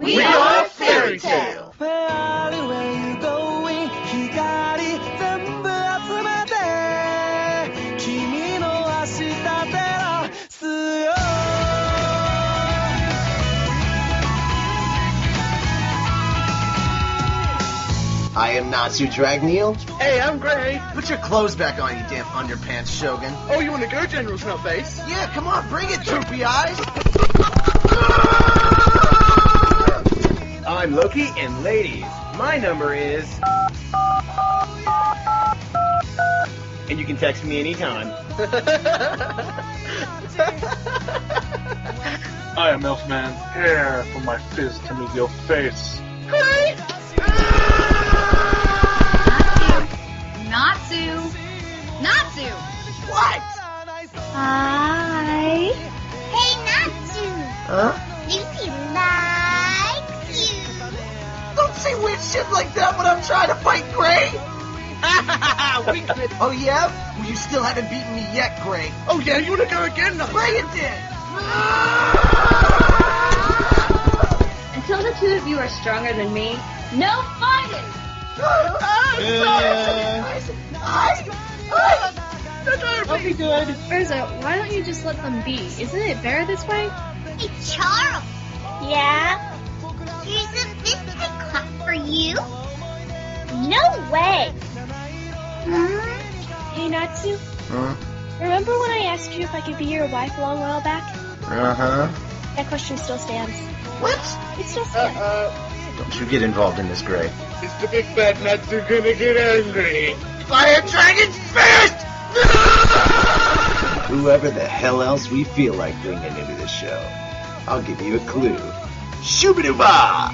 We are Fairy Tale! I am Natsu Dragneel. Hey, I'm Gray. Put your clothes back on, you damn underpants, Shogun. Oh, you want to go, General Snowface? Yeah, come on, bring it, Droopy Eyes. I'm Loki, and ladies, my number is... And you can text me anytime. I am Elfman, here for my fist to meet your face. Great! Natsu! What? Hi! Hey, Natsu! Huh? Lucy likes you! Don't say weird shit like that when I'm trying to fight Gray. Oh yeah? Well, you still haven't beaten me yet, Gray. Oh yeah, you want to go again, Natsu? Bring it then! Until the two of you are stronger than me, no fighting! I'll be good. Urza, why don't you just let them be? Isn't it better this way? Hey, Charle! Yeah? Here's a biscuit cup for you. No way! Hey, Natsu, Huh? remember when I asked you if I could be your wife a long while back? Uh-huh. That question still stands. What? It still stands. Don't you get involved in this, Gray. Is the big bad Natsu gonna get angry? Fire Dragon's Fist! Whoever the hell else we feel like bringing into the show, I'll give you a clue. Shooba-dooba!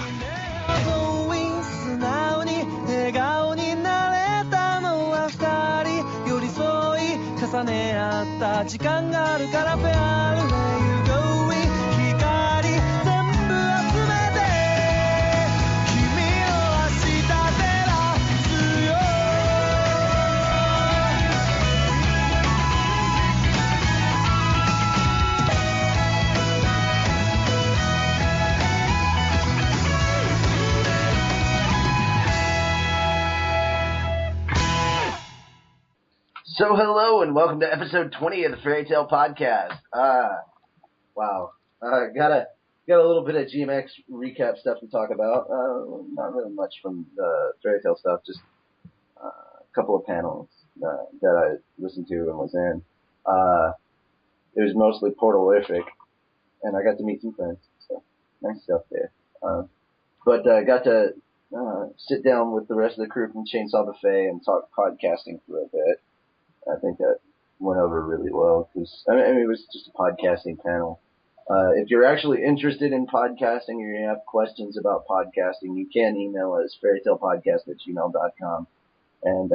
So hello and welcome to episode 20 of the Fairy Tale Podcast. Wow. Got a little bit of GMX recap stuff to talk about. Not really much from the Fairy Tale stuff, just a couple of panels that I listened to and was in. It was mostly portalific, and I got to meet some friends, so nice stuff there. But got to sit down with the rest of the crew from Chainsaw Buffet and talk podcasting for a bit. I think that went over really well because I mean it was just a podcasting panel. If you're actually interested in podcasting or you have questions about podcasting, you can email us fairytalepodcast@gmail.com, and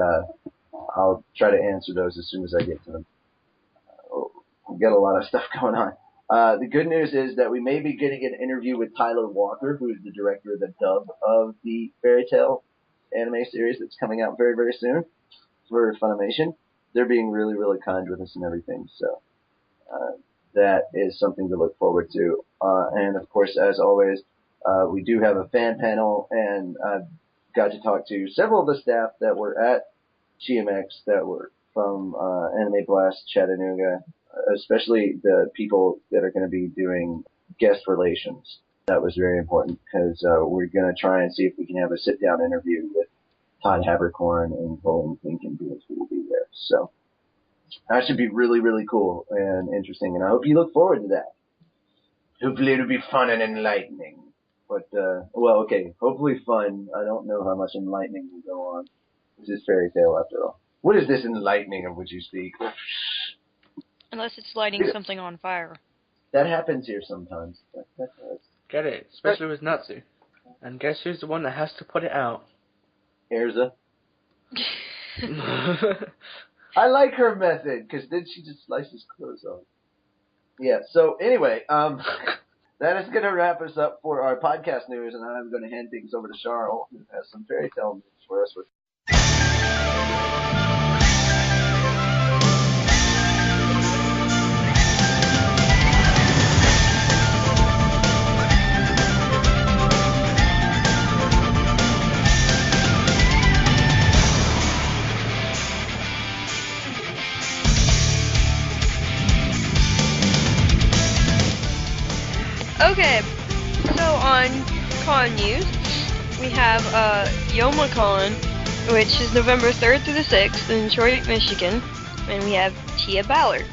I'll try to answer those as soon as I get to them. We've got a lot of stuff going on. The good news is that we may be getting an interview with Tyler Walker, who is the director of the dub of the Fairy Tale anime series that's coming out very, very soon for Funimation. They're being really, really kind with us and everything, so that is something to look forward to. And of course, as always, we do have a fan panel, and I've got to talk to several of the staff that were at GMX that were from Anime Blast Chattanooga, especially the people that are going to be doing guest relations. That was very important because we're going to try and see if we can have a sit-down interview with Todd Habercorn and Colin Finken who will be there. So that should be really, really cool and interesting, and I hope you look forward to that. Hopefully it'll be fun and enlightening. But, well, okay, hopefully fun. I don't know how much enlightening will go on. This is Fairy Tale after all. What is this enlightening of which you speak? Unless it's lighting something on fire. That happens here sometimes. That does. Get it, especially with Natsu. And guess who's the one that has to put it out? Erza. I like her method, because then she just slices clothes off. Yeah, so anyway, that is going to wrap us up for our podcast news, and I'm going to hand things over to Charle, who has some fairy tale news for us. con news, we have YomaCon, which is November 3rd through the 6th in Detroit, Michigan, and we have Tia Ballard.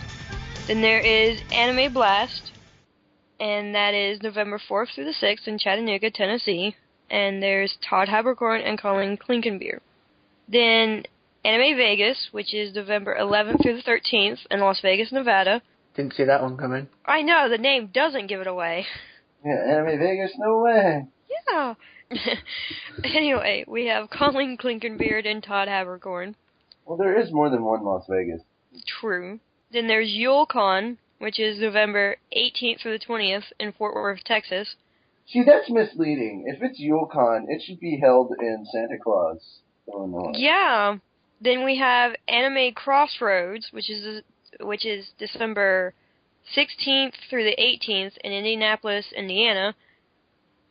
Then there is Anime Blast, and that is November 4th through the 6th in Chattanooga, Tennessee, and there's Todd Haberkorn and Colin Klinkenbeer. Then Anime Vegas, which is November 11th through the 13th in Las Vegas, Nevada. Didn't see that one coming. I know, the name doesn't give it away. Yeah, Anime Vegas, no way. Yeah. Anyway, we have Colin Klinkenbeard and Todd Haberkorn. Well, there is more than one Las Vegas. True. Then there's YuleCon, which is November 18th through the 20th in Fort Worth, Texas. See, that's misleading. If it's YuleCon, it should be held in Santa Claus, Illinois. Yeah. Then we have Anime Crossroads, which is December 16th through the 18th in Indianapolis, Indiana.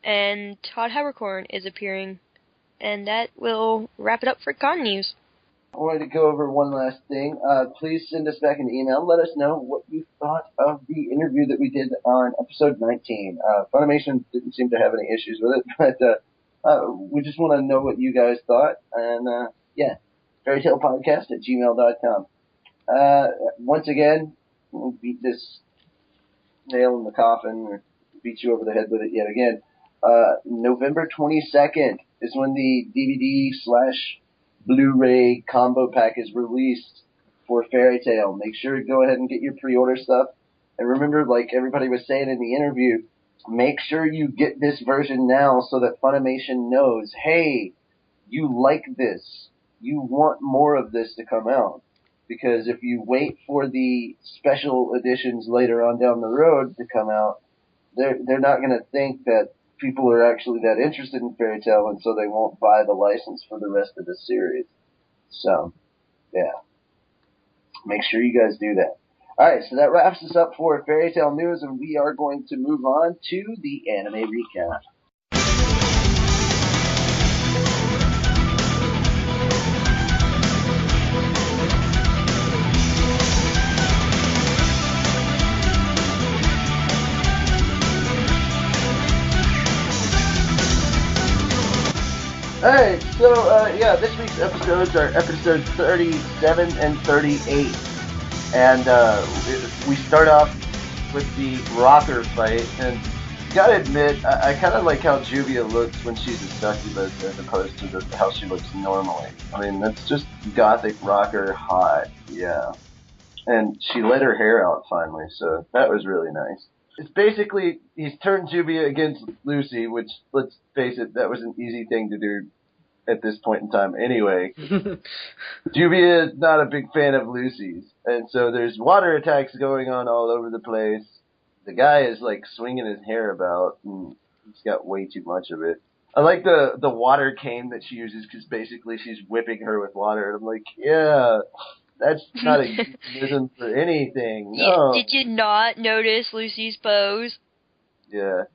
And Todd Haberkorn is appearing. And that will wrap it up for con news. I wanted to go over one last thing. Please send us back an email. Let us know what you thought of the interview that we did on episode 19. Funimation didn't seem to have any issues with it, but we just want to know what you guys thought. And, yeah, fairytalepodcast@gmail.com. Once again, we'll beat this nail in the coffin, or beat you over the head with it yet again. November 22nd is when the DVD/Blu-ray combo pack is released for Fairy Tail. Make sure to go ahead and get your pre-order stuff. And remember, like everybody was saying in the interview, make sure you get this version now so that Funimation knows, hey, you like this. You want more of this to come out. Because if you wait for the special editions later on down the road to come out, they're not going to think that people are actually that interested in Fairy Tail, and so they won't buy the license for the rest of the series. So, yeah. Make sure you guys do that. Alright, so that wraps us up for Fairy Tail news, and we are going to move on to the anime recap. Alright, so, yeah, this week's episodes are episodes 37 and 38. And, we start off with the rocker fight, and gotta admit, I kinda like how Juvia looks when she's a succubus as opposed to how she looks normally. I mean, that's just gothic rocker hot, yeah. And she let her hair out finally, so that was really nice. It's basically, he's turned Juvia against Lucy, which, let's face it, that was an easy thing to do at this point in time anyway. Juvia is not a big fan of Lucy's, and so there's water attacks going on all over the place. The guy is, like, swinging his hair about, and he's got way too much of it. I like the water cane that she uses, because basically she's whipping her with water, and I'm like, yeah, that's not a euphemism for anything. No. Did you not notice Lucy's pose? Yeah.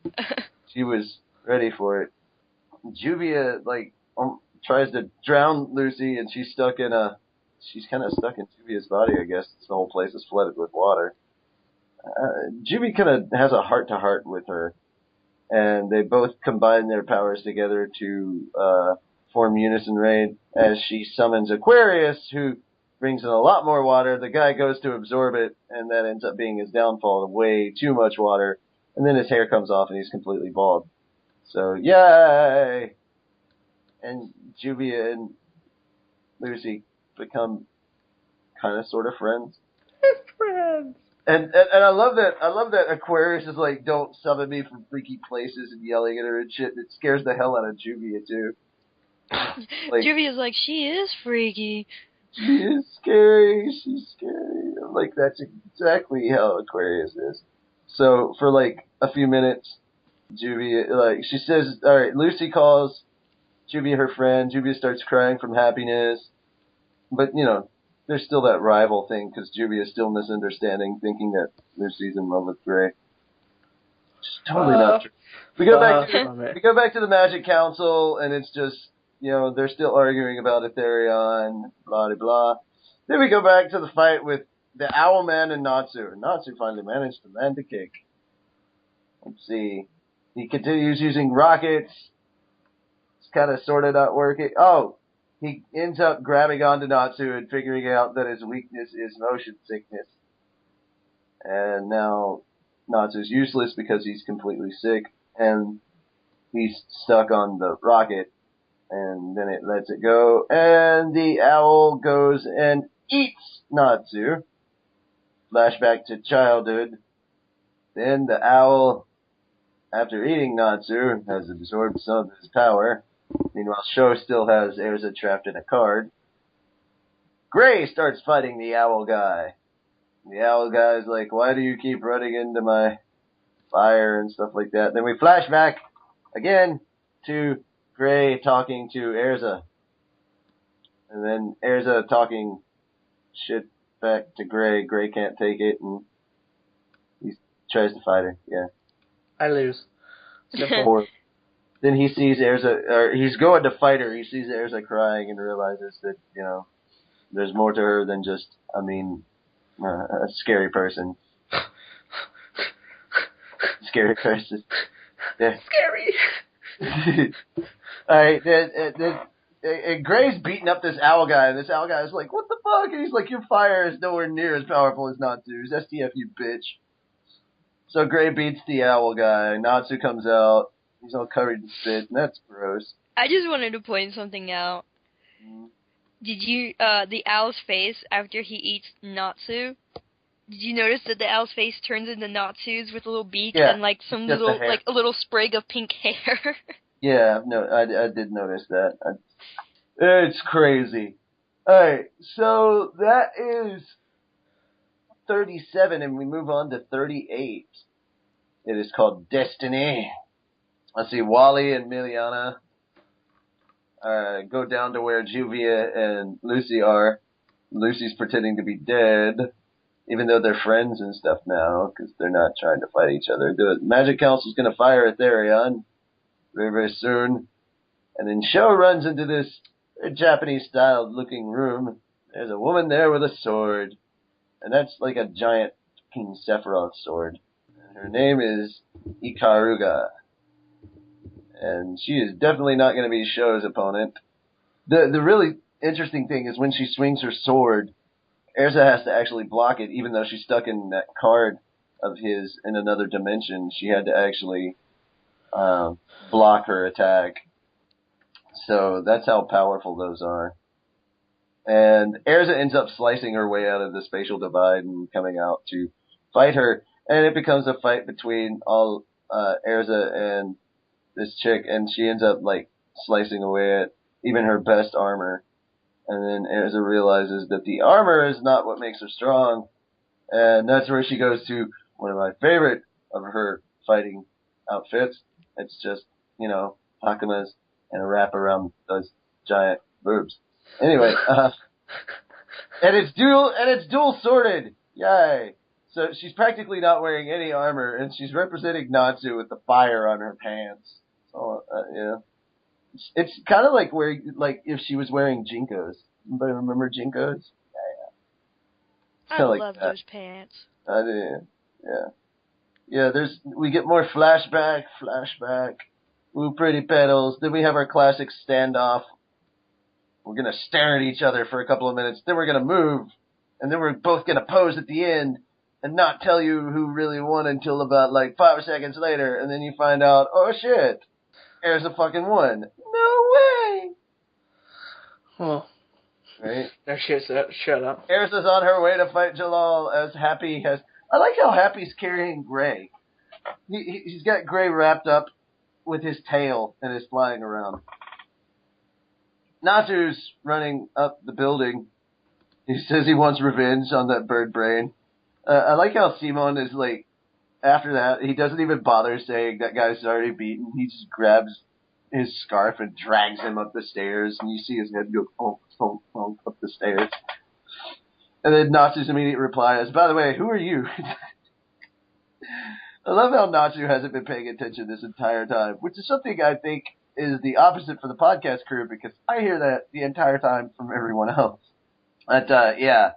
She was ready for it. Juvia, like, tries to drown Lucy, and she's kind of stuck in Juvia's body, I guess. The whole place is flooded with water. Juvia kind of has a heart-to-heart with her, and they both combine their powers together to form Unison Raid as she summons Aquarius, who brings in a lot more water. The guy goes to absorb it, and that ends up being his downfall, way too much water, and then his hair comes off and he's completely bald. So, yay! And Juvia and Lucy become kind of sort of friends. Friends. And I love that Aquarius is like, don't summon me from freaky places and yelling at her and shit. It scares the hell out of Juvia too. Like, Juvia's like, she is freaky. She is scary. She's scary. I'm like, that's exactly how Aquarius is. So for like a few minutes, Juvia, like, she says, all right, Lucy calls Juvia her friend. Juvia starts crying from happiness. But, you know, there's still that rival thing, because Juvia is still misunderstanding, thinking that Lucy's in love with Gray. It's totally not true. We go back to the Magic Council, and it's just, you know, they're still arguing about Etherion, blah, blah, blah. Then we go back to the fight with the Owlman and Natsu. Natsu finally managed to land a kick. Let's see. He continues using rockets. It's kind of sort of not working. Oh, he ends up grabbing onto Natsu and figuring out that his weakness is motion sickness. And now Natsu's useless because he's completely sick, and he's stuck on the rocket. And then it lets it go, and the owl goes and eats Natsu. Flashback to childhood. Then the owl, after eating Natsu, has absorbed some of his power. Meanwhile, Sho still has Erza trapped in a card. Gray starts fighting the owl guy. The owl guy's like, why do you keep running into my fire and stuff like that? Then we flash back again to Gray talking to Erza. And then Erza talking shit back to Gray. Gray can't take it, and he tries to fight her. Yeah. I lose. Or then he sees Erza, or he's going to fight her. He sees Erza crying and realizes that, you know, there's more to her than just, a scary person. Scary person. Yeah. Scary. Alright, and Gray's beating up this owl guy, and this owl guy is like, what the fuck? And he's like, your fire is nowhere near as powerful as Natsu's. STF, you bitch. So Gray beats the owl guy. Natsu comes out. He's all covered in spit, and that's gross. I just wanted to point something out. Did you, the owl's face after he eats Natsu? Did you notice that the owl's face turns into Natsu's with a little beak and like some little, like a little sprig of pink hair? Yeah, no, I did notice that. It's crazy. Alright, so that is 37, and we move on to 38. It is called Destiny. Let's see, Wally and Miliana go down to where Juvia and Lucy are. Lucy's pretending to be dead, even though they're friends and stuff now, because they're not trying to fight each other. The Magic Council's going to fire Aetherion very, very soon. And then Sho runs into this Japanese-styled looking room. There's a woman there with a sword. And that's like a giant King Sephiroth sword. And her name is Ikaruga. And she is definitely not going to be Sho's opponent. The really interesting thing is when she swings her sword, Erza has to actually block it, even though she's stuck in that card of his in another dimension. She had to actually block her attack. So that's how powerful those are. And Erza ends up slicing her way out of the spatial divide and coming out to fight her. And it becomes a fight between all Erza and this chick, and she ends up like slicing away at even her best armor. And then Erza realizes that the armor is not what makes her strong. And that's where she goes to one of my favorite of her fighting outfits. It's just, you know, Hakumas and a wrap around those giant boobs. Anyway, and it's dual sworded. Yay. So she's practically not wearing any armor, and she's representing Natsu with the fire on her pants. So, yeah. It's kind of like if she was wearing Jinkos. Anybody remember Jinkos? Yeah. I love those pants. I do. Yeah. Yeah, we get more flashback. Ooh, pretty petals. Then we have our classic standoff. We're gonna stare at each other for a couple of minutes. Then we're gonna move. And then we're both gonna pose at the end and not tell you who really won until about like 5 seconds later. And then you find out, oh shit, Erza fucking won. No way! Well, right? That shit's up. Shut up. Erza's on her way to fight Jalal as Happy has... I like how Happy's carrying Gray. He's got Gray wrapped up with his tail and is flying around. Natsu's running up the building. He says he wants revenge on that bird brain. I like how Simon is like, after that, he doesn't even bother saying that guy's already beaten. He just grabs his scarf and drags him up the stairs, and you see his head go bonk, bonk, bonk up the stairs. And then Natsu's immediate reply is, by the way, who are you? I love how Natsu hasn't been paying attention this entire time, which is something I think is the opposite for the podcast crew, because I hear that the entire time from everyone else. But, yeah.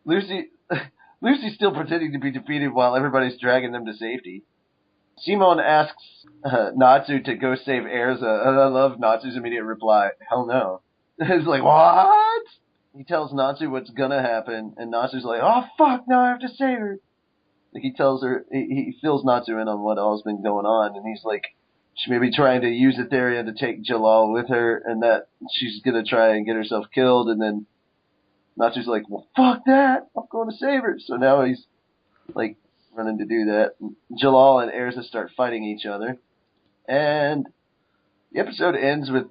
Lucy's still pretending to be defeated while everybody's dragging them to safety. Simon asks Natsu to go save Erza, and I love Natsu's immediate reply, hell no. It's like, what? He tells Natsu what's gonna happen, and Natsu's like, oh fuck, now I have to save her. Like, he tells her, he fills Natsu in on what all's been going on, and he's like, she may be trying to use Etheria to take Jalal with her, and that she's gonna try and get herself killed, and then Natsu's like, well, fuck that, I'm going to save her. So now he's, like, running to do that. Jalal and Erza start fighting each other, and the episode ends with,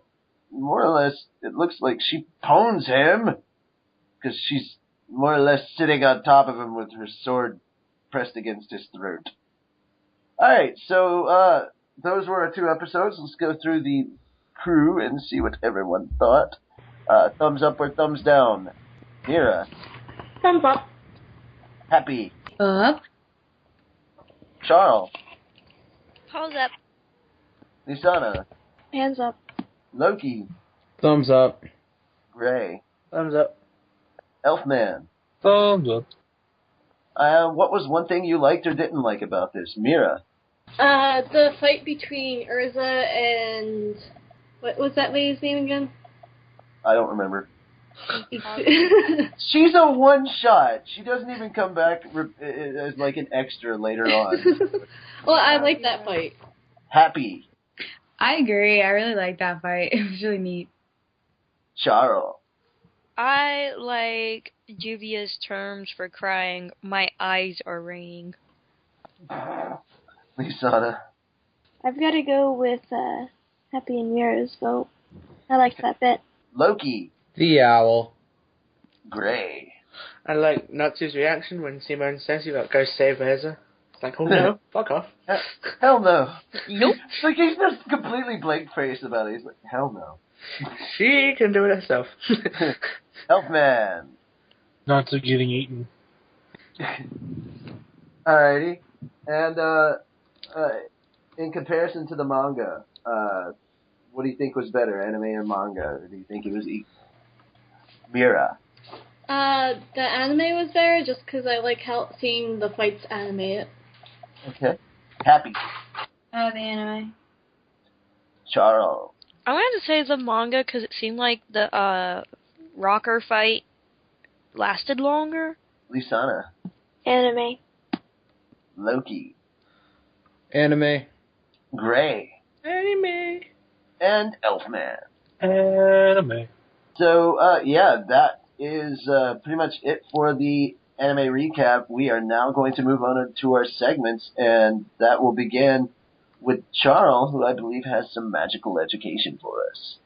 more or less, it looks like she pwns him, because she's more or less sitting on top of him with her sword pressed against his throat. Alright, so, those were our 2 episodes. Let's go through the crew and see what everyone thought. Thumbs up or thumbs down? Mira. Thumbs up. Happy. Up. Charle. Pause up. Lisanna. Hands up. Loki. Thumbs up. Gray. Thumbs up. Elfman. Thumbs up. What was one thing you liked or didn't like about this? Mira. The fight between Urza and... What was that lady's name again? I don't remember. She's a one-shot. She doesn't even come back as like an extra later on. Well, I like that fight. Happy. I agree. I really liked that fight. It was really neat. Charle. I like Juvia's terms for crying, my eyes are raining. Lisanna. I've got to go with Happy and Mira's vote. I liked that bit. Loki. The owl. Gray. I like Natsu's reaction when Simone says you got to go save Erza. It's like, oh no, fuck off. Hell no. Nope. It's like he's just completely blank-faced about it. He's like, hell no. She can do it herself. Elfman. Not to getting eaten. Alrighty. And, in comparison to the manga, what do you think was better, anime or manga? Or do you think it was equal? Mira. The anime was there just because I like seeing the fights animated. Okay. Happy. Oh, the anime. Charle. I wanted to say the manga because it seemed like the rocker fight lasted longer. Lisanna. Anime. Loki. Anime. Gray. Anime. And Elfman. Anime. So, yeah, that is pretty much it for the anime recap. We are now going to move on to our segments, and that will begin with Charle, who I believe has some magical education for us.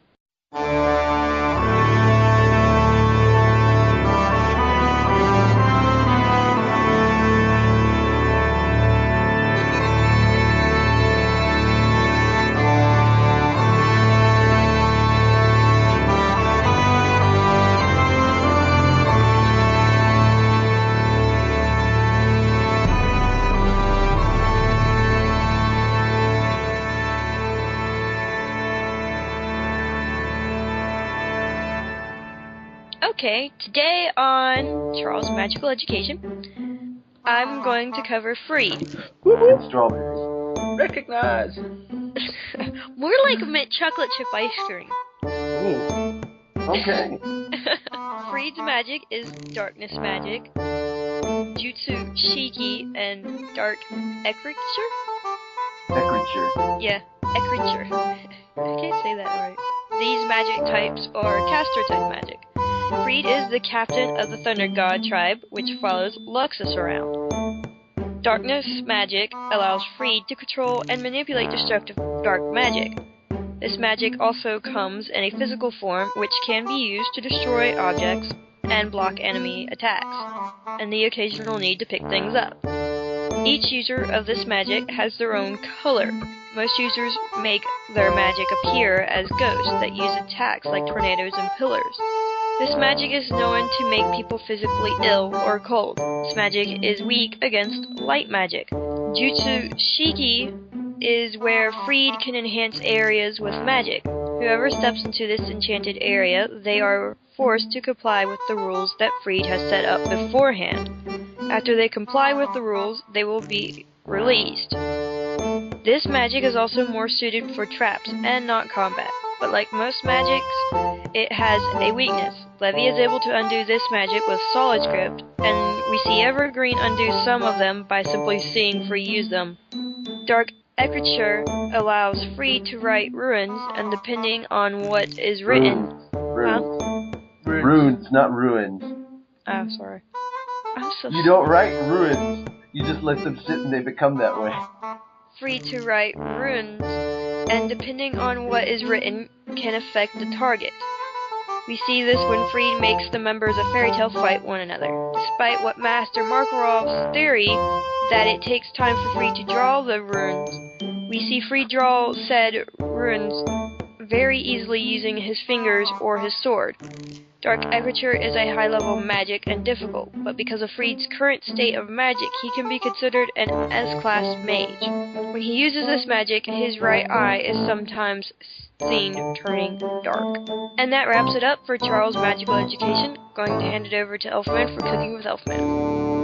Okay, today on Charles Magical Education, I'm going to cover Freed. And strawberries. Recognize. More like mint chocolate chip ice cream. Ooh. Okay. Freed's magic is darkness magic, jutsu shiki, and dark eccriture? Eccriture. Yeah, eccriture. I can't say that right. These magic types are caster type magic. Freed is the captain of the Thunder God tribe, which follows Luxus around. Darkness magic allows Freed to control and manipulate destructive dark magic. This magic also comes in a physical form, which can be used to destroy objects and block enemy attacks, and the occasional need to pick things up. Each user of this magic has their own color. Most users make their magic appear as ghosts that use attacks like tornadoes and pillars. This magic is known to make people physically ill or cold. This magic is weak against light magic. Jutsu Shiki is where Freed can enhance areas with magic. Whoever steps into this enchanted area, they are forced to comply with the rules that Freed has set up beforehand. After they comply with the rules, they will be released. This magic is also more suited for traps and not combat, but like most magics, it has a weakness. Levy is able to undo this magic with Solid Script, and we see Evergreen undo some of them by simply seeing Free use them. Dark Écriture allows Free to write runes, and depending on what is written... Runes, not ruins. Oh, sorry. I'm so You don't write ruins. You just let them sit and they become that way. Free to write runes, and depending on what is written, can affect the target. We see this when Free makes the members of Fairy Tail fight one another. Despite what Master Markarov's theory that it takes time for Free to draw the runes, we see Free draw said runes very easily using his fingers or his sword. Dark Écriture is a high-level magic and difficult, but because of Freed's current state of magic, he can be considered an S-class mage. When he uses this magic, his right eye is sometimes seen turning dark. And that wraps it up for Charles' magical education. Going to hand it over to Elfman for Cooking with Elfman.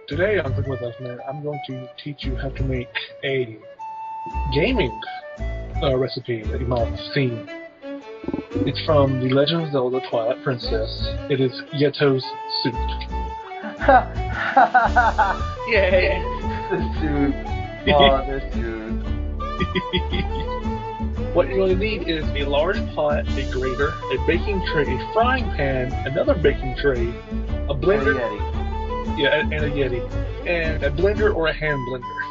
Today on Cooking with Elfman, I'm going to teach you how to make a gaming recipe that you might have seen. It's from The Legend of Zelda Twilight Princess. It is Yeto's soup. Yay! The soup. Oh, the soup. What you're going to need is a large pot, a grater, a baking tray, a frying pan, another baking tray, a blender. And a Yeti. And a blender or a hand blender.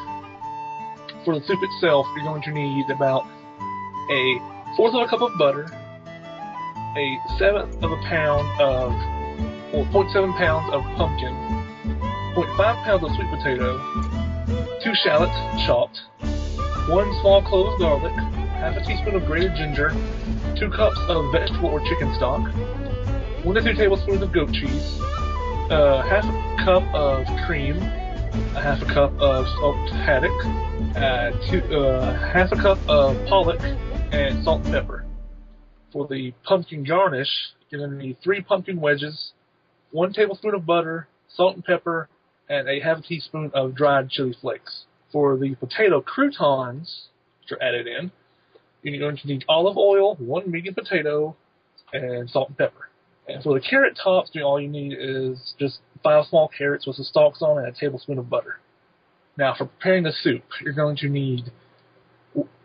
For the soup itself, you're going to need about a fourth of a cup of butter, a seventh of a pound of, or 0.7 pounds of pumpkin, 0.5 pounds of sweet potato, 2 shallots chopped, 1 small clove of garlic, half a teaspoon of grated ginger, 2 cups of vegetable or chicken stock, 1 to 2 tablespoons of goat cheese, half a cup of cream, a half a cup of smoked haddock, half a cup of pollock, and salt and pepper. For the pumpkin garnish, you're going to need 3 pumpkin wedges, 1 tablespoon of butter, salt and pepper, and a half a teaspoon of dried chili flakes. For the potato croutons, which are added in, you're going to need olive oil, 1 medium potato, and salt and pepper. And for the carrot tops, all you need is just 5 small carrots with the stalks on and a tablespoon of butter. Now, for preparing the soup, you're going to need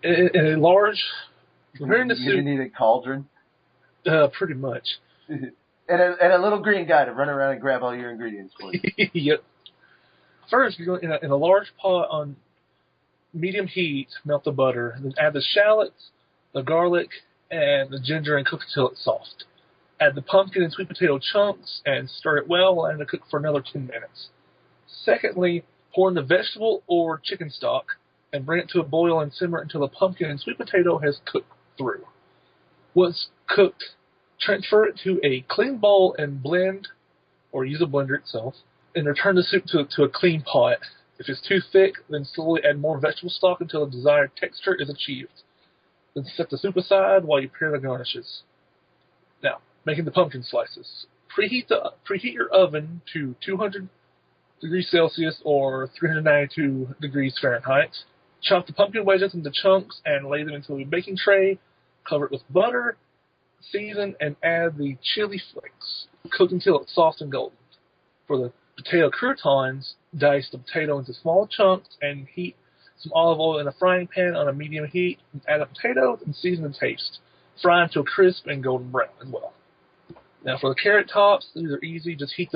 a large... Preparing the soup... You need a cauldron? Pretty much. and a little green guy to run around and grab all your ingredients for you. Yep. First, you're going in a large pot on medium heat, melt the butter, then add the shallots, the garlic, and the ginger and cook until it's soft. Add the pumpkin and sweet potato chunks and stir it well and let it cook for another 10 minutes. Secondly, pour in the vegetable or chicken stock and bring it to a boil and simmer until the pumpkin and sweet potato has cooked through. Once cooked, transfer it to a clean bowl and blend, or use a blender itself, and return the soup to a clean pot. If it's too thick, then slowly add more vegetable stock until the desired texture is achieved. Then set the soup aside while you prepare the garnishes. Now, making the pumpkin slices. Preheat your oven to 200 degrees Celsius or 392 degrees Fahrenheit. Chop the pumpkin wedges into chunks and lay them into a baking tray. Cover it with butter, season, and add the chili flakes. Cook until it's soft and golden. For the potato croutons, dice the potato into small chunks and heat some olive oil in a frying pan on a medium heat. Add the potatoes and season to taste. Fry until crisp and golden brown as well. Now for the carrot tops, these are easy. Just heat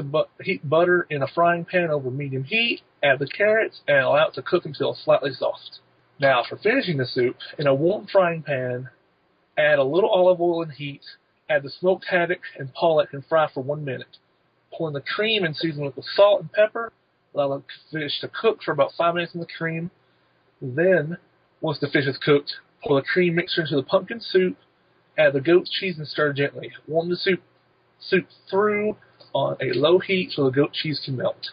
butter in a frying pan over medium heat, add the carrots, and allow it to cook until slightly soft. Now for finishing the soup, in a warm frying pan, add a little olive oil and heat, add the smoked haddock and pollock and fry for 1 minute. Pour in the cream and season it with salt and pepper. Allow the fish to cook for about 5 minutes in the cream. Then, once the fish is cooked, pour the cream mixture into the pumpkin soup, add the goat cheese and stir gently. Warm the soup through on a low heat so the goat cheese can melt.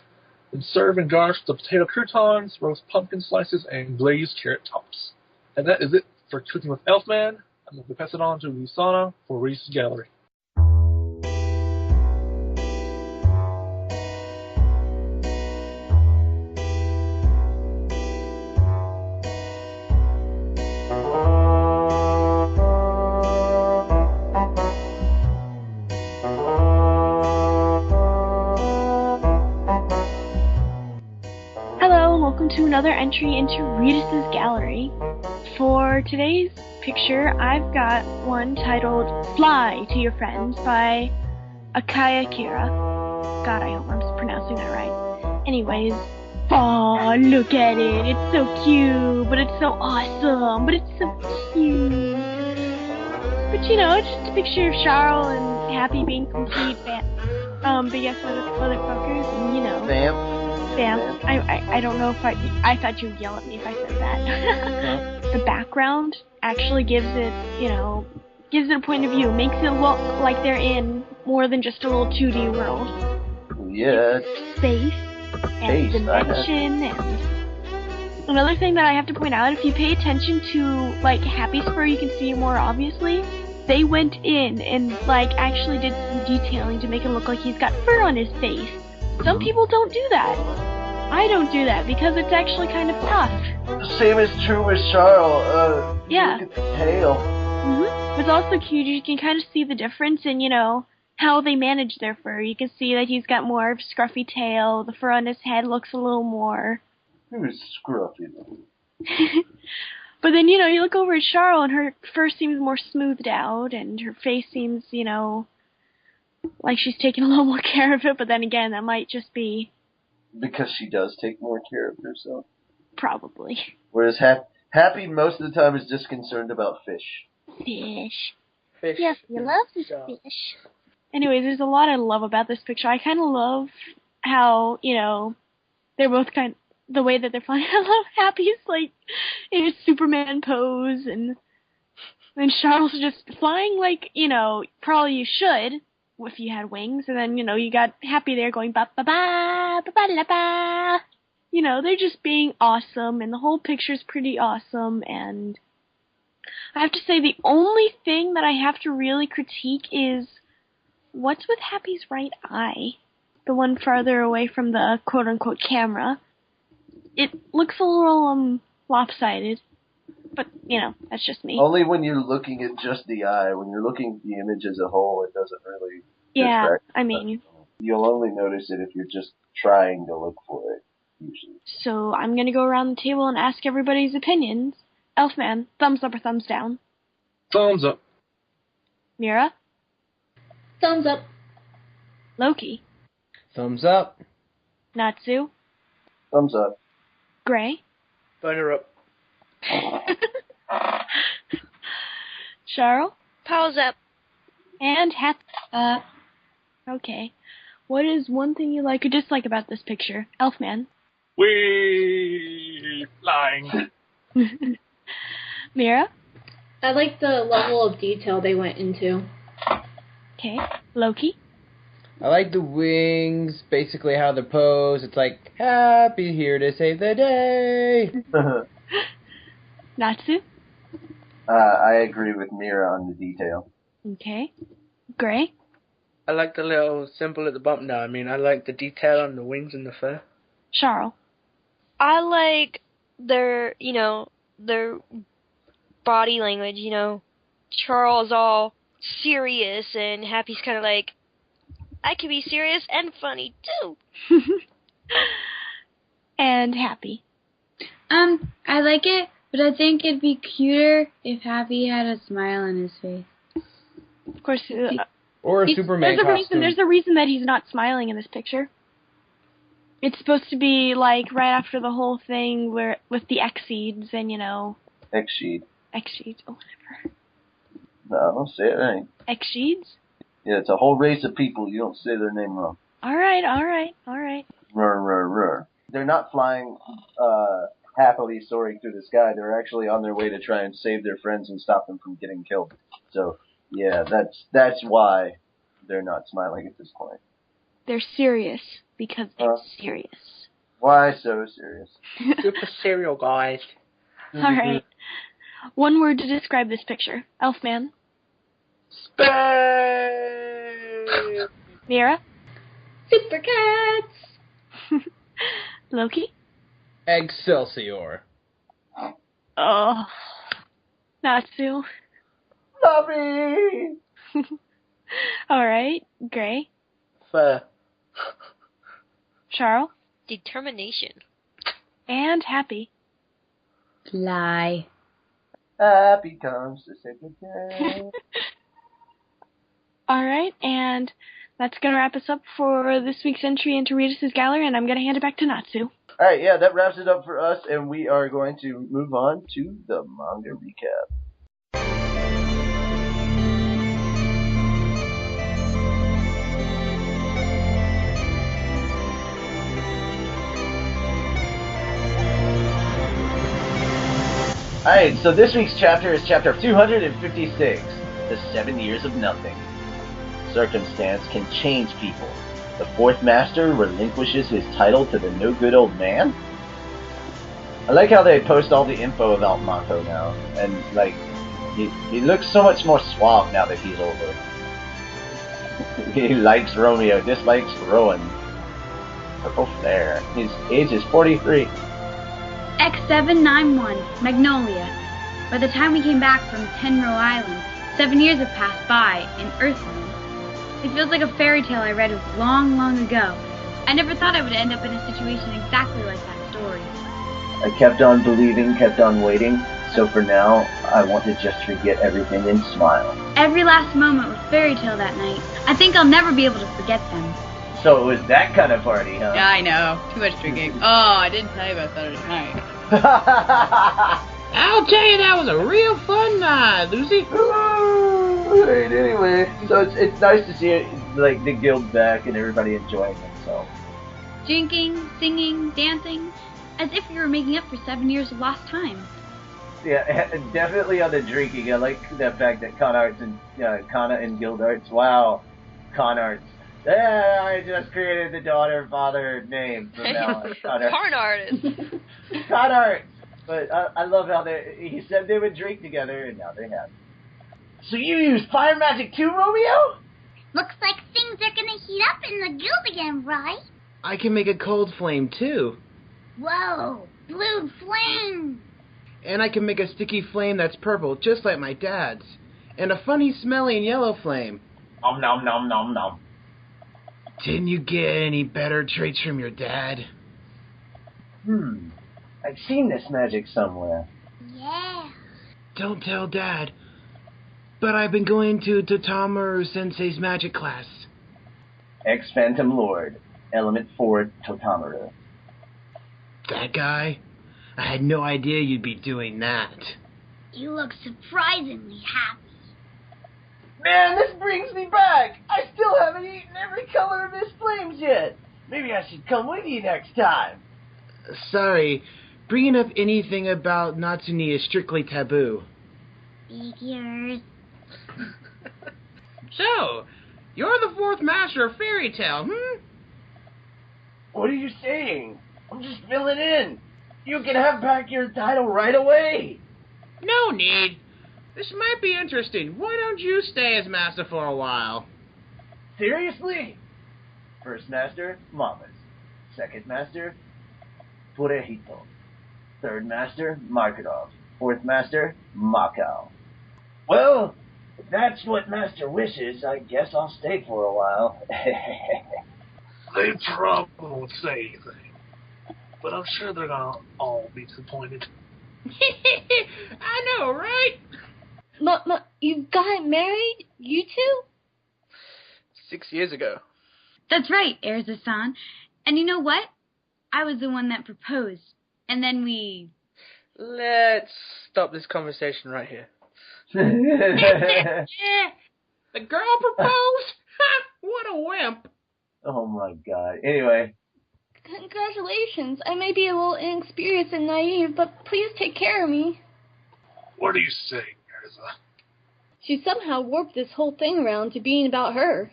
Then serve and garnish with the potato croutons, roast pumpkin slices, and glazed carrot tops. And that is it for Cooking with Elfman. I'm going to pass it on to Lisanna for Reedus' Gallery. To another entry into Reedus' Gallery. For today's picture, I've got one titled Fly to Your Friends by Akaya Kira. God, I hope I'm pronouncing that right. Anyways, oh, look at it. It's so cute, but it's so awesome, but it's so cute. But you know, it's just a picture of Charle and Happy being complete big ass motherfuckers, and you know. Bam. I don't know if I thought you would yell at me if I said that. The background actually gives it a point of view, makes it look like they're in more than just a little 2D world. Yeah. Space and dimension and another thing that I have to point out, if you pay attention to like Happy's fur, you can see it more obviously. They went in and like actually did some detailing to make it look like he's got fur on his face. Some people don't do that. I don't do that because it's actually kind of tough. The same is true with Charle. Yeah. Look at the tail. Mm-hmm. It's also cute. You can kind of see the difference in, how they manage their fur. You can see that he's got more of a scruffy tail. The fur on his head looks a little more... Who's scruffy? But then, you look over at Charle and her fur seems more smoothed out and her face seems, like she's taking a little more care of it, but then again, that might just be... Because she does take more care of herself. Probably. Whereas Happy most of the time is just concerned about fish. Fish. Yes, you love this fish. Anyways, there's a lot I love about this picture. I kind of love how, they're both the way that they're flying. I love Happy's, like, in his Superman pose, and Charles just flying like, probably you should, if you had wings, and then, you got Happy there going ba-ba-ba, ba-ba-la-ba. They're just being awesome, and the whole picture's pretty awesome, and I have to say the only thing that I have to really critique is what's with Happy's right eye? The one farther away from the quote-unquote camera. It looks a little, lopsided. But, that's just me. Only when you're looking at just the eye. When you're looking at the image as a whole, it doesn't really distract. I mean... You'll only notice it if you're just trying to look for it, usually. So, I'm going to go around the table and ask everybody's opinions. Elfman, thumbs up or thumbs down? Thumbs up. Mira? Thumbs up. Loki? Thumbs up. Natsu? Thumbs up. Gray? Boner up. Charle? Pause up. And Happy. Okay. What is one thing you like or dislike about this picture? Elfman? Wee! Flying. Mira? I like the level of detail they went into. Okay. Loki? I like the wings, basically how they're posed. It's like, Happy here to save the day. Natsu? I agree with Mira on the detail. Okay. Gray? I like the little symbol at the bottom now. I mean, I like the detail on the wings and the fur. Charle? I like their body language, Charles all serious and Happy's kind of like, I can be serious and funny too. And Happy? I like it, but I think it'd be cuter if Happy had a smile on his face. Of course, or a Superman costume. There's a reason that he's not smiling in this picture. It's supposed to be like right after the whole thing where with the X-Seeds and X-Sheed. X-Seeds, oh whatever. No, don't say it right. X-Sheeds? Yeah, it's a whole race of people. You don't say their name wrong. Alright. Rur. They're not flying happily soaring through the sky. They're actually on their way to try and save their friends and stop them from getting killed. So, yeah, that's why they're not smiling at this point. They're serious because they're serious. Why so serious? Super serial guys. All right. One word to describe this picture. Elfman. Space! Mira. Super cats! Loki. Excelsior. Oh. Natsu. Floppy! All right. Gray. Fur. Charle. Determination. And Happy. Fly. Happy comes the second day. All right, and that's going to wrap us up for this week's entry into Reedus' gallery, and I'm going to hand it back to Natsu. Alright, yeah, that wraps it up for us, and we are going to move on to the manga recap. Alright, so this week's chapter is chapter 256, The 7 Years of Nothing. Circumstance can change people. The fourth master relinquishes his title to the no-good old man? I like how they post all the info about Mako now, and, like, he looks so much more suave now that he's older. He likes Romeo, dislikes Rowan. Purple Flare. His age is 43. X791, Magnolia. By the time we came back from Tenro Island, 7 years have passed by in Earthland. It feels like a fairy tale I read long, long ago. I never thought I would end up in a situation exactly like that story. I kept on believing, kept on waiting, so for now, I want to just forget everything and smile. Every last moment was fairy tale that night. I think I'll never be able to forget them. So it was that kind of party, huh? Yeah, I know. Too much drinking. Oh, I didn't tell you about Saturday night. I'll tell you, that was a real fun night, Lucy. Right, anyway, so it's nice to see it, like, the guild back and everybody enjoying themselves. Drinking, singing, dancing, as if we were making up for 7 years of lost time. Yeah, definitely on the drinking. I like the fact that Kana and Guild Arts. Wow, Con Arts. Yeah, I just created the daughter-father name from now on. Corn artist. Con Arts. But I love how he said they would drink together, and now they have. So you use fire magic too, Romeo? Looks like things are gonna heat up in the guild again, right? I can make a cold flame, too. Whoa, blue flame! And I can make a sticky flame that's purple, just like my dad's. And a funny smelling yellow flame. Nom nom nom nom nom. Didn't you get any better traits from your dad? I've seen this magic somewhere. Yeah. Don't tell Dad. But I've been going to Totamaru-sensei's magic class. Ex-Phantom Lord, Element 4 Totamaru. That guy? I had no idea you'd be doing that. You look surprisingly happy. Man, this brings me back! I still haven't eaten every color of his flames yet! Maybe I should come with you next time. Sorry, bringing up anything about Natsuni is strictly taboo. Figures. So, you're the fourth master of fairy tale, What are you saying? I'm just filling in. You can have back your title right away. No need. This might be interesting. Why don't you stay as master for a while? Seriously? First master, Mamas. Second master, Purehito. Third master, Marketov. Fourth master, Makao. Well, if that's what master wishes, I guess I'll stay for a while. They probably won't say anything, but I'm sure they're gonna all be disappointed. I know, right? You got married? You two? 6 years ago. That's right, Erza-san. And you know what? I was the one that proposed. And then we... Let's stop this conversation right here. The girl proposed? What a wimp. Oh my god. Anyway. Congratulations. I may be a little inexperienced and naive, but please take care of me. What are you saying, Erza? She somehow warped this whole thing around to being about her.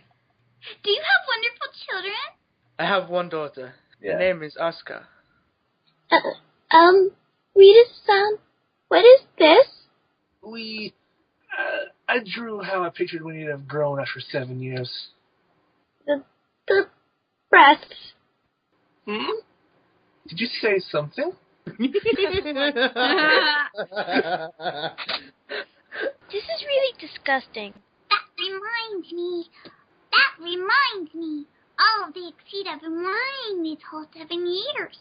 Do you have wonderful children? I have one daughter. Yeah. Her name is Asuka. Reedus-san, what is this? I drew how I pictured when you'd have grown after 7 years. The breasts. Hmm? Did you say something? This is really disgusting. That reminds me. All of the Exceed have been lying these whole 7 years.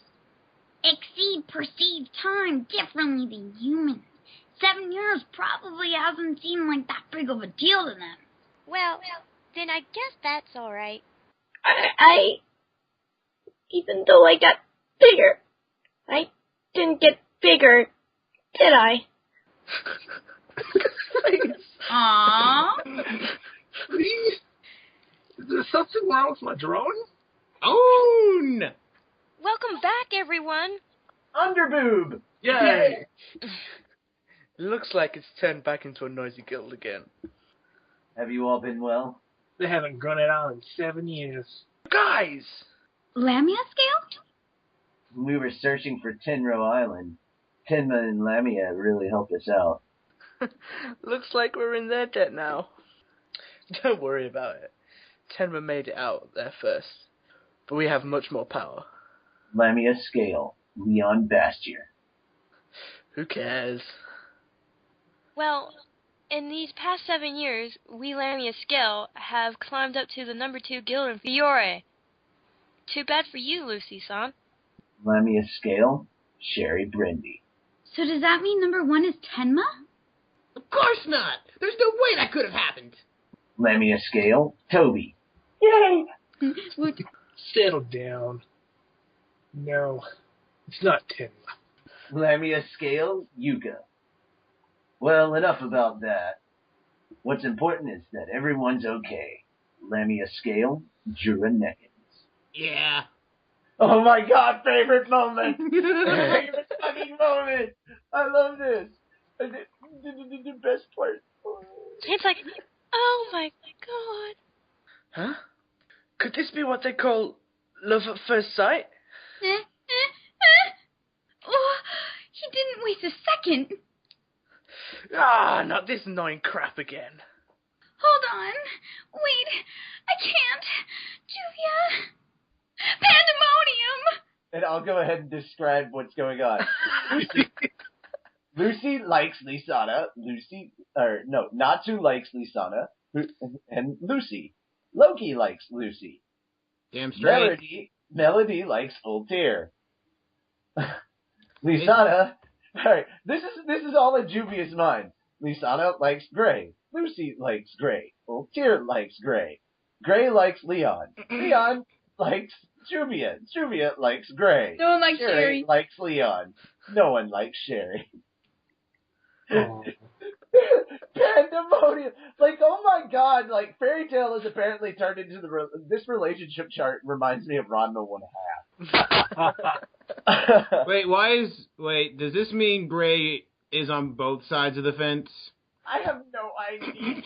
Exceed perceive time differently than humans. 7 years probably hasn't seemed like that big of a deal to them. Well, then I guess that's all right. I even though I got bigger, I didn't get bigger, did I? Aww. Is there something wrong with my drawing? Own! Welcome back, everyone. Underboob! Yay! Looks like it's turned back into a noisy guild again. Have you all been well? They haven't grown it out in 7 years. Guys! Lamia scale? When we were searching for Tenro Island, Tenma and Lamia really helped us out. Looks like we're in their debt now. Don't worry about it. Tenma made it out there first. But we have much more power. Lamia Scale, Leon Bastier. Who cares? Well, in these past 7 years, we Lamia Scale have climbed up to the number 2 guild in Fiore. Too bad for you, Lucy-san. Lamia Scale, Sherry Brindy. So does that mean number 1 is Tenma? Of course not! There's no way that could have happened! Lamia Scale, Toby. Yay! Settle down. No, it's not Tenma. Lamia Scale, Yuka. Well, enough about that. What's important is that everyone's okay. Lamia Scale, Jura Neckens. Yeah. Oh my god, favorite moment! Favorite fucking moment! I love this! The best part. It's like, oh my god. Huh? Could this be what they call love at first sight? Oh, he didn't waste a second. Ah, not this annoying crap again. Hold on. Wait, I can't. Julia. Pandemonium! And I'll go ahead and describe what's going on. Lucy likes Lisanna. Natsu likes Lisanna. And Lucy. Loki likes Lucy. Damn straight. Melody likes Voltaire. Lisanna. Alright, this is all in Juvia's mind. Lisanna likes Gray. Lucy likes Gray. Voltaire likes Gray. Gray likes Leon. Leon likes Juvia. Juvia likes Gray. No one likes Sherry. Likes Leon. No one likes Sherry. Oh. Pandemonium. Like, oh my god, like, Fairy Tale has apparently turned into this relationship chart reminds me of Ranma 1/2. Wait, does this mean Gray is on both sides of the fence? I have no idea.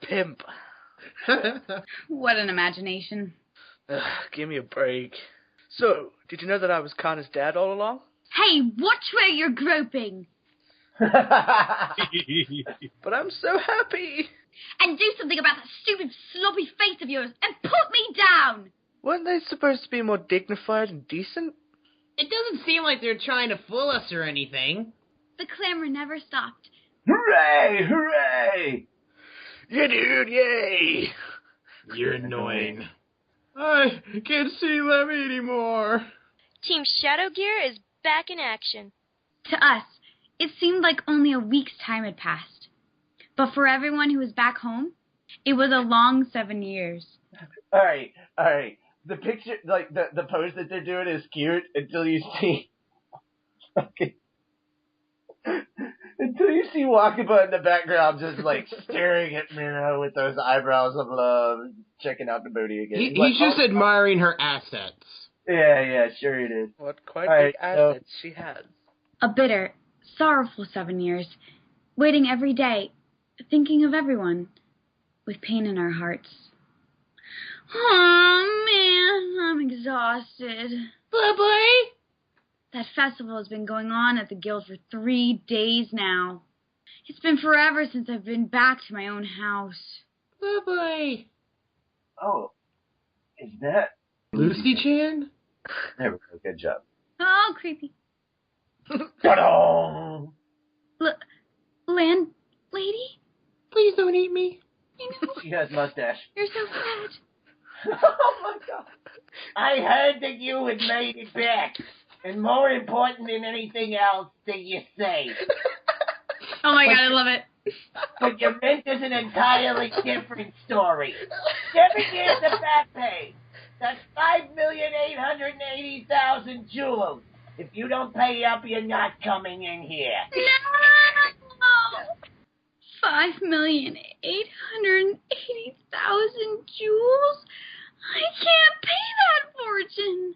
Pimp. What an imagination. Ugh, give me a break. So, did you know that I was Kana's dad all along? Hey, watch where you're groping. But I'm so happy. And do something about that stupid sloppy face of yours and put me down. Weren't they supposed to be more dignified and decent? It doesn't seem like they're trying to fool us or anything. The clamor never stopped. Hooray! Hooray! Yeah, dude, yay! You're annoying. I can't see Lemmy anymore. Team Shadow Gear is back in action. To us, it seemed like only a week's time had passed. But for everyone who was back home, it was a long 7 years. Alright. The picture, like, the pose that they're doing is cute until you see... until you see Wakaba in the background just, like, staring at Miro with those eyebrows of love, checking out the booty again. He's just admiring her assets. Yeah, sure it is. What quite big assets she had. A bitter, sorrowful 7 years, waiting every day, thinking of everyone, with pain in our hearts. Oh, man, I'm exhausted. Bye-bye. That festival has been going on at the guild for 3 days now. It's been forever since I've been back to my own house. Bye-bye. Oh, is that Lucy-chan? There we go. Good job. Oh, creepy. Ta-da! Landlady? Please don't eat me. She has mustache. You're so fat. Oh my god. I heard that you had made it back. And more important than anything else that you say. Oh my god, I love it. What you meant is an entirely different story. 7 years of back pay. That's 5,880,000 jewels. If you don't pay up, you're not coming in here. No! 5,880,000 jewels? I can't pay that fortune.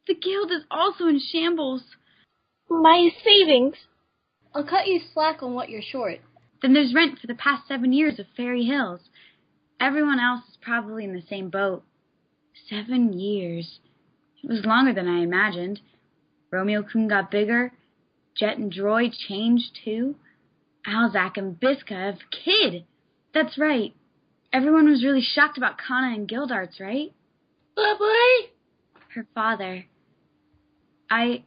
The guild is also in shambles. My savings. I'll cut you slack on what you're short. Then there's rent for the past 7 years of Fairy Hills. Everyone else is probably in the same boat. 7 years. It was longer than I imagined. Romeo-kun got bigger. Jet and Droid changed too. Alzak and Biska have kid. That's right. Everyone was really shocked about Kana and Gildarts, right? Bye-bye. Her father. I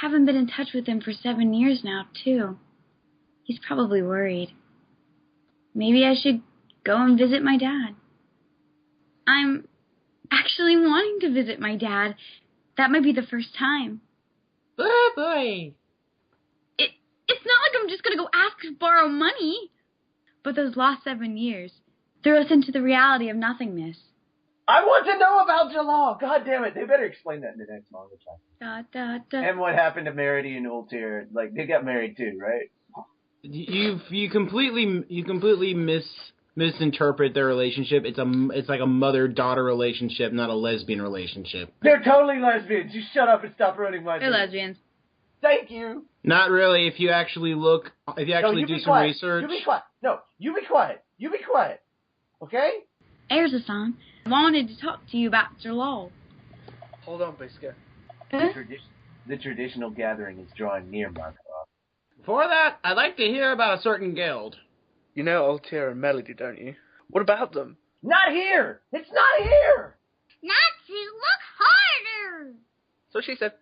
haven't been in touch with him for 7 years now, too. He's probably worried. Maybe I should go and visit my dad. I'm actually wanting to visit my dad. That might be the first time. Bye-bye. It's not like I'm just going to go ask to borrow money. But those last 7 years threw us into the reality of nothingness. I want to know about Jalal. God damn it. They better explain that in the next manga chapter. And what happened to Merity and Ultir. Like, they got married too, right? You completely misinterpret their relationship. It's like a mother-daughter relationship, not a lesbian relationship. They're totally lesbians. You shut up and stop ruining my They're lesbians. Thank you. Not really. If you actually do some research. You be quiet. No, you be quiet. You be quiet. Okay? Erza-san, I wanted to talk to you about Jalal. Hold on, Biska. The traditional gathering is drawing near, Markov. Before that, I'd like to hear about a certain guild. You know Altair and Melody, don't you? What about them? Not here! It's not here! Natsu, look harder! So she said.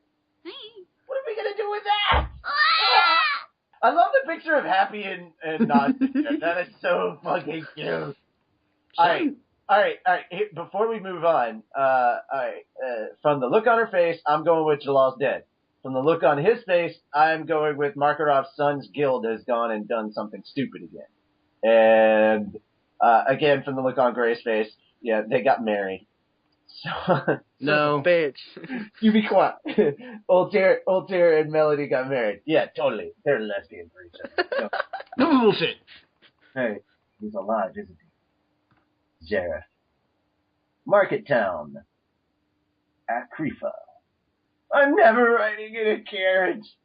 Hey. What are we gonna do with that? I love the picture of Happy and Natsu. That is so fucking cute. Alright. Hey, before we move on, from the look on her face, I'm going with Jalal's dead. From the look on his face, I'm going with Makarov's son's guild has gone and done something stupid again. And, again, from the look on Gray's face, yeah, they got married. So, no. Bitch. You be quiet. Altair and Melody got married. Yeah, totally. They're lesbian for each other. No bullshit. Hey, he's alive, isn't he? Jareth. Market Town. Akrifa. I'm never riding in a carriage.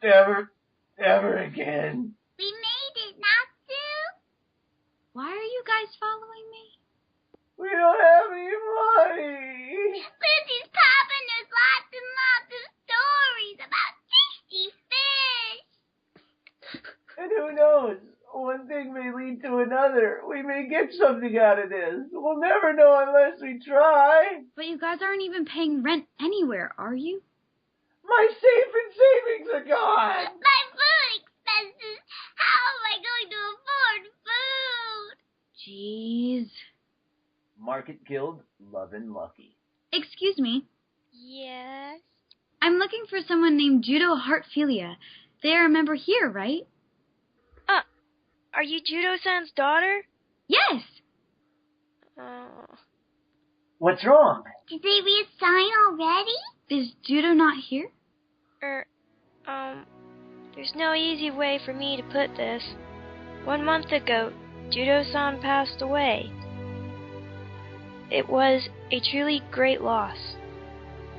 Never again. We made it, Natsu. Why are you guys following me? We don't have any money. Lucy's popping us lots and lots of stories about tasty fish. And who knows? One thing may lead to another. We may get something out of this. We'll never know unless we try. But you guys aren't even paying rent anywhere, are you? My safe and savings are gone. My food expenses. How am I going to afford food? Jeez. Market Guild, Lovin' Lucky. Excuse me. Yes? I'm looking for someone named Judo Heartphilia. They are a member here, right? Are you Judo-san's daughter? Yes. What's wrong? Did they reassign already? Is Judo not here? There's no easy way for me to put this. 1 month ago, Judo-san passed away. It was a truly great loss.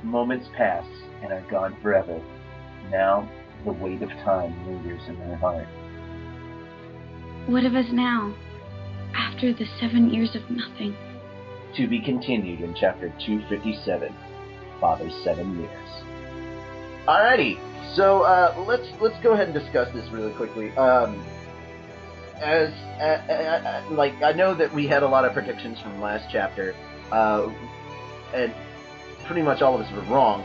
Moments pass and are gone forever. Now, the weight of time lingers in their heart. What of us now, after the 7 years of nothing? To be continued in Chapter 257, Father's 7 Years. Alrighty, so let's go ahead and discuss this really quickly. I know that we had a lot of predictions from last chapter, and pretty much all of us were wrong.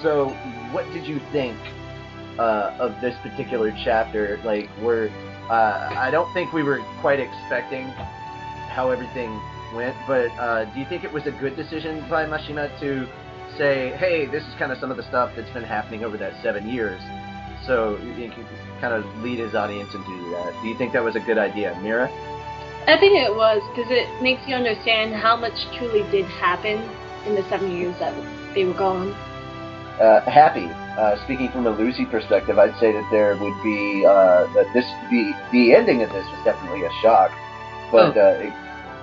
So what did you think of this particular chapter? Like, I don't think we were quite expecting how everything went, but do you think it was a good decision by Mashima to say, hey, this is kind of some of the stuff that's been happening over that 7 years, so you can kind of lead his audience into that? Do you think that was a good idea, Mira? I think it was, because it makes you understand how much truly did happen in the 7 years that they were gone. Happy. Speaking from a Lucy perspective, I'd say that there would be the ending of this was definitely a shock, but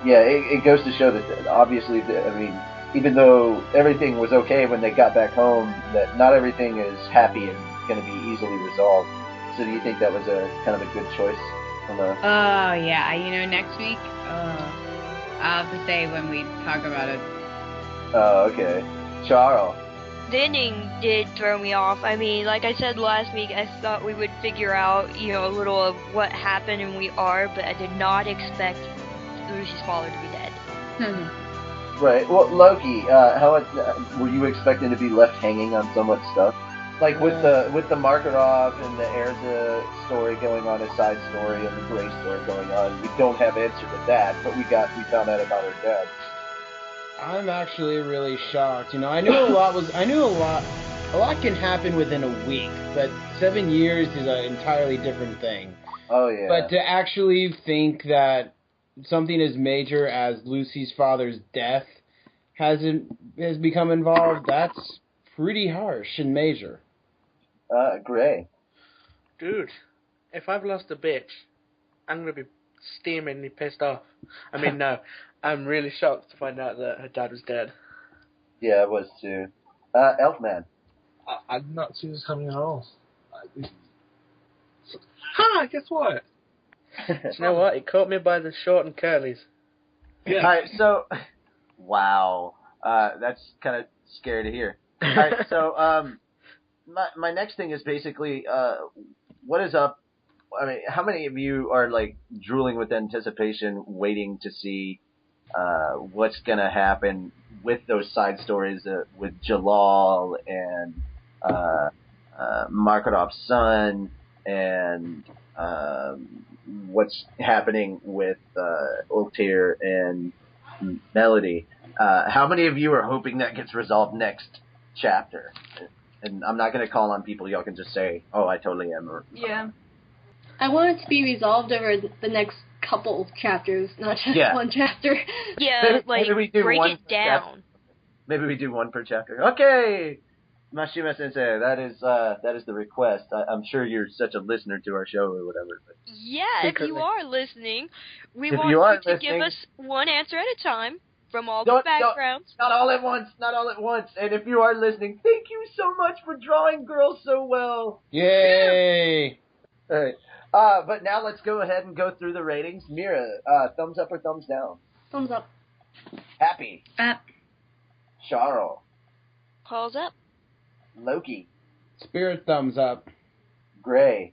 it goes to show that obviously, even though everything was okay when they got back home, that not everything is happy and going to be easily resolved. So do you think that was a kind of a good choice from a... Oh, yeah. Next week, I'll have to say when we talk about it. Oh, okay. Charle. The ending did throw me off. I mean, like I said last week, I thought we would figure out, a little of what happened, and we are, but I did not expect Lucy's father to be dead. Right. Well, Loki, how were you expecting to be left hanging on so much stuff? Like with the Markarov and the Erza story going on, a side story, and the Gray story going on. We don't have answer to that, but we found out about her dad. I'm actually really shocked. I knew a lot can happen within a week, but 7 years is an entirely different thing. Oh yeah. But to actually think that something as major as Lucy's father's death has become involved, that's pretty harsh and major. Gray. Dude, if I've lost a bitch, I'm gonna be steamingly pissed off. No, I'm really shocked to find out that her dad was dead. Yeah, I was too. Elfman. I did not see this coming at all. Guess what? You know what? It caught me by the short and curlies. Yeah. All right, so... Wow. That's kind of scary to hear. All right, so my next thing is basically, what is up? How many of you are, drooling with anticipation, waiting to see what's going to happen with those side stories with Jalal and Markarov's son and what's happening with Ultir and Melody? How many of you are hoping that gets resolved next chapter? And I'm not going to call on people. Y'all can just say, oh, I totally am. Yeah. I want it to be resolved over the next couple chapters, not just one chapter. Yeah, maybe we do break one it down. Maybe we do one per chapter. Okay! Mashima Sensei, that is the request. I'm sure you're such a listener to our show or whatever. But yeah, if you are listening, we want you to give us one answer at a time from all the backgrounds. Not all at once. And if you are listening, thank you so much for drawing girls so well. Yay! All right. But now let's go ahead and go through the ratings. Mira, thumbs up or thumbs down? Thumbs up. Happy. Up. Charle. Calls up. Loki. Spirit thumbs up. Gray.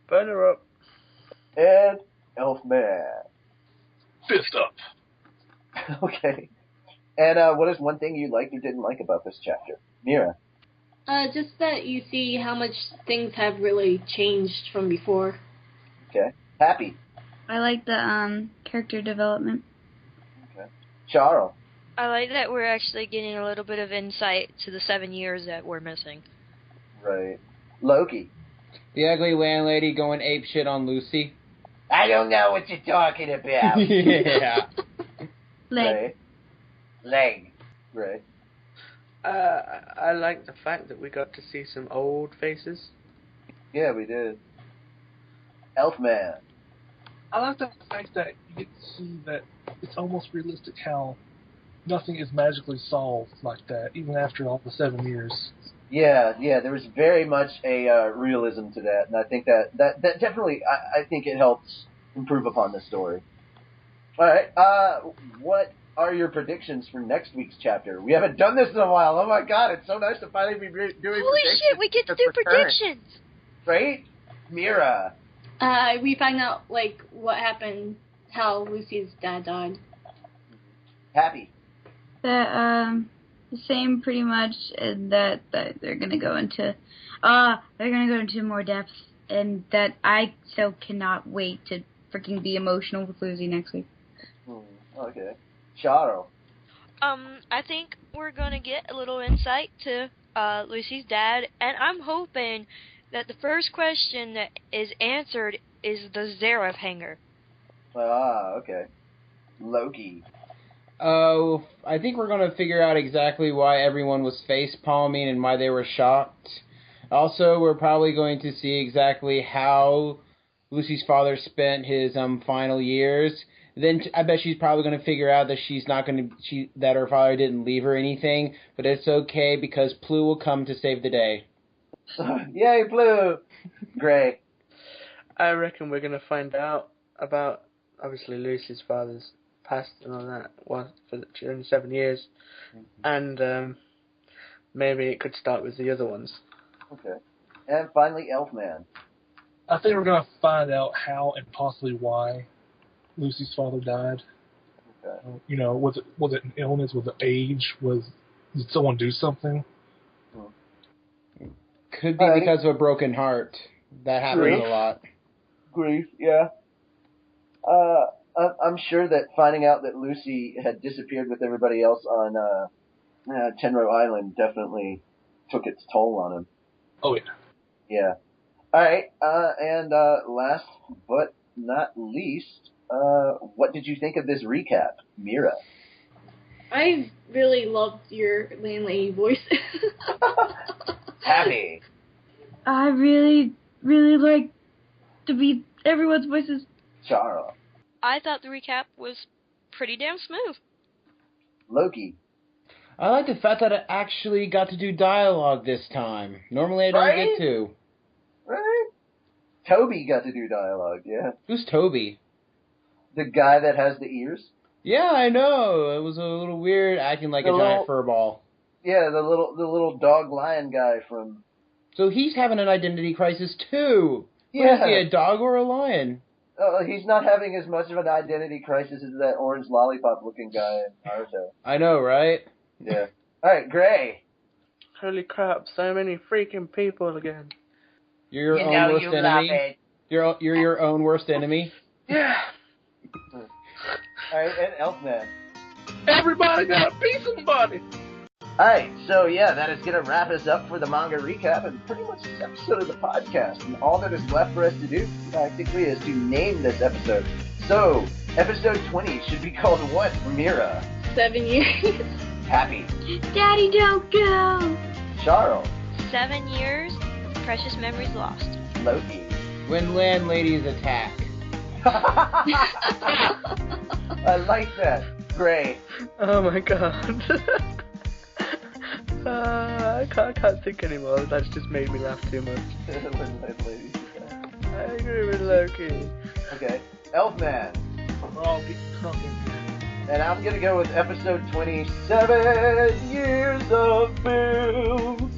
Burner up. And Elfman. Fist up. Okay. And what is one thing you liked or didn't like about this chapter? Mira. Just that you see how much things have really changed from before. Okay. Happy. I like the character development. Okay. Charle. I like that we're actually getting a little bit of insight to the 7 years that we're missing. Right. Loki. The ugly landlady going ape shit on Lucy. I don't know what you're talking about. Yeah. Leg. Leg. Right. I like the fact that we got to see some old faces. Yeah, we did. Elfman. I like the fact that you get to see that it's almost realistic how nothing is magically solved like that, even after all the 7 years. Yeah, there was very much a realism to that, and I think that definitely, I think it helps improve upon the story. Alright, what are your predictions for next week's chapter? We haven't done this in a while. Oh my god, it's so nice to finally be doing predictions. Holy shit, we get to do predictions! Right? Mira. We find out, like, what happened, how Lucy's dad died. Happy. The same pretty much, and that they're gonna go into more depth, and that I still cannot wait to freaking be emotional with Lucy next week. Okay. Charle. I think we're gonna get a little insight to Lucy's dad, and I'm hoping that the first question that is answered is the Zareth hanger. Okay. Loki. Oh, I think we're going to figure out exactly why everyone was face-palming and why they were shocked. Also, we're probably going to see exactly how Lucy's father spent his final years. Then I bet she's probably going to figure out that that her father didn't leave her anything, but it's okay because Plu will come to save the day. Yay, Plu! Great. I reckon we're going to find out about, obviously, Lucy's father's past and all that during 7 years. And maybe it could start with the other ones. Okay. And finally, Elfman. I think we're going to find out how and possibly why Lucy's father died. Okay. Was it an illness? Was it age? Did someone do something? Could be because of a broken heart. That happens a lot. Grief, yeah. I'm sure that finding out that Lucy had disappeared with everybody else on Tenro Island definitely took its toll on him. Oh, yeah. Yeah. All right, and last but not least, what did you think of this recap, Mira? I really loved your landlady voice. Happy. I really, really like to be everyone's voices. Charle. I thought the recap was pretty damn smooth. Loki. I like the fact that I actually got to do dialogue this time. Normally I don't get to. Right? Toby got to do dialogue, yeah. Who's Toby? The guy that has the ears? Yeah, I know. It was a little weird acting like a giant furball. Yeah, the little dog lion guy from... So he's having an identity crisis too. Yeah. Is he, a dog or a lion? He's not having as much of an identity crisis as that orange lollipop looking guy in Naruto. I know, right? Yeah. Alright, Gray. Holy crap, so many freaking people again. You're your own worst enemy? You're your own worst enemy? Yeah. Alright, and Elfman. Everybody gotta be somebody! Alright, so yeah, that is going to wrap us up for the manga recap and pretty much this episode of the podcast. And all that is left for us to do, practically, is to name this episode. So, episode 20 should be called what, Mira? 7 years. Happy. Daddy, don't go! Charle. 7 years, precious memories lost. Loki. When landladies attack. I like that. Gray. Oh my god. I can't think anymore. That's just made me laugh too much. I agree with Loki. Okay. Elfman. We're all getting talking. And I'm going to go with episode 27 Years of Boom.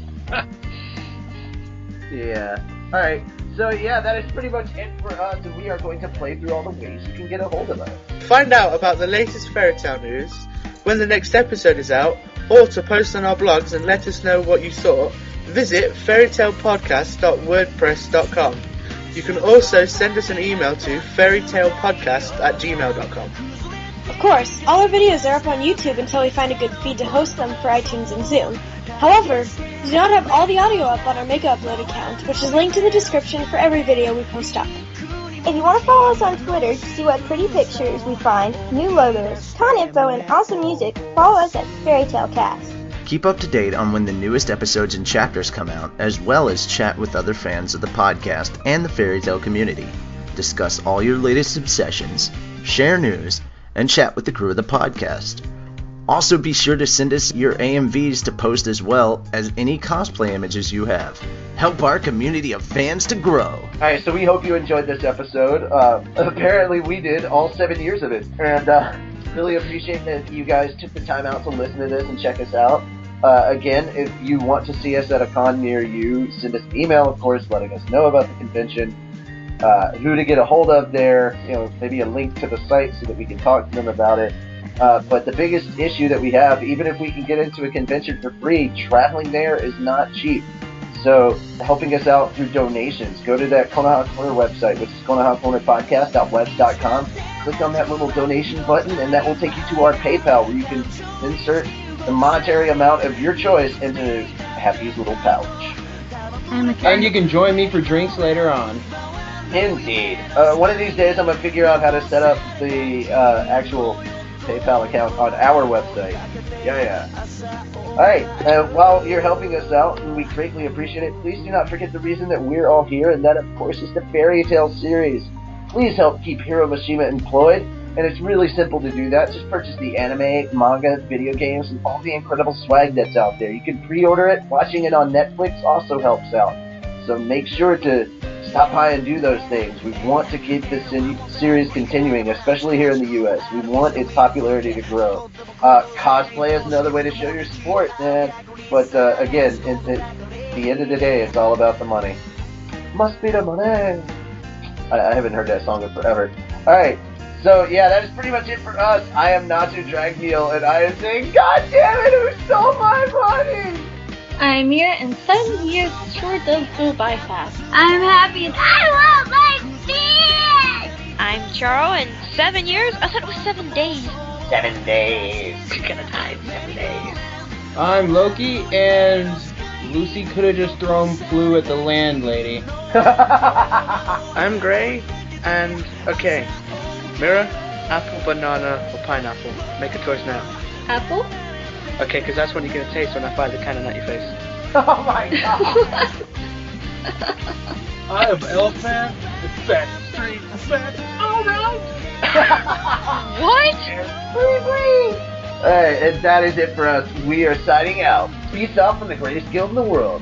Yeah. Alright. So yeah, that is pretty much it for us. And we are going to play through all the ways you can get a hold of us. Find out about the latest fairy tale news, when the next episode is out, or to post on our blogs and let us know what you thought, visit fairytalepodcast.wordpress.com. You can also send us an email to fairytalepodcast@gmail.com. Of course, all our videos are up on YouTube until we find a good feed to host them for iTunes and Zoom. However, we do not have all the audio up on our Mega Upload account, which is linked in the description for every video we post up. If you want to follow us on Twitter to see what pretty pictures we find, new logos, con info, and awesome music, follow us at FairyTaleCast. Keep up to date on when the newest episodes and chapters come out, as well as chat with other fans of the podcast and the fairy tale community. Discuss all your latest obsessions, share news, and chat with the crew of the podcast. Also be sure to send us your AMVs to post as well as any cosplay images you have. Help our community of fans to grow. Alright, so we hope you enjoyed this episode. Apparently we did, all 7 years of it. And really appreciate that you guys took the time out to listen to this and check us out. Again, if you want to see us at a con near you, send us an email, of course, letting us know about the convention, who to get a hold of there, maybe a link to the site so that we can talk to them about it. But the biggest issue that we have, even if we can get into a convention for free, traveling there is not cheap. So helping us out through donations, go to that Konoha Corner website, which is konohacornerpodcast.webs.com. Click on that little donation button, and that will take you to our PayPal, where you can insert the monetary amount of your choice into Happy's little pouch. And you can join me for drinks later on. Indeed. One of these days I'm going to figure out how to set up the actual PayPal account on our website. Yeah. Alright, while you're helping us out, and we greatly appreciate it, please do not forget the reason that we're all here, and that, of course, is the Fairy Tail series. Please help keep Hiro Mashima employed, and it's really simple to do that. Just purchase the anime, manga, video games, and all the incredible swag that's out there. You can pre-order it. Watching it on Netflix also helps out. So make sure to stop by and do those things. We want to keep this series continuing, especially here in the U.S. We want its popularity to grow. Cosplay is another way to show your support, man. But again, at the end of the day, it's all about the money. Must be the money. I haven't heard that song in forever. Alright, so yeah, that is pretty much it for us. I am Natsu Dragneel, and I am saying, God damn it, who stole my money? I'm Mira, and 7 years sure does go by fast. I'm Happy, and I love my fish! I'm Charle, and 7 years? I thought it was 7 days. 7 days. You're gonna die in 7 days. I'm Loki, and Lucy could have just thrown flu at the landlady. I'm Gray, and okay. Mira, apple, banana, or pineapple. Make a choice now. Apple? Okay, because that's what you're going to taste when I fire the cannon at your face. Oh my god! I am Elfman. It's back street. It's back. Alright! What? Alright, and that is it for us. We are signing out. Peace out from the greatest guild in the world.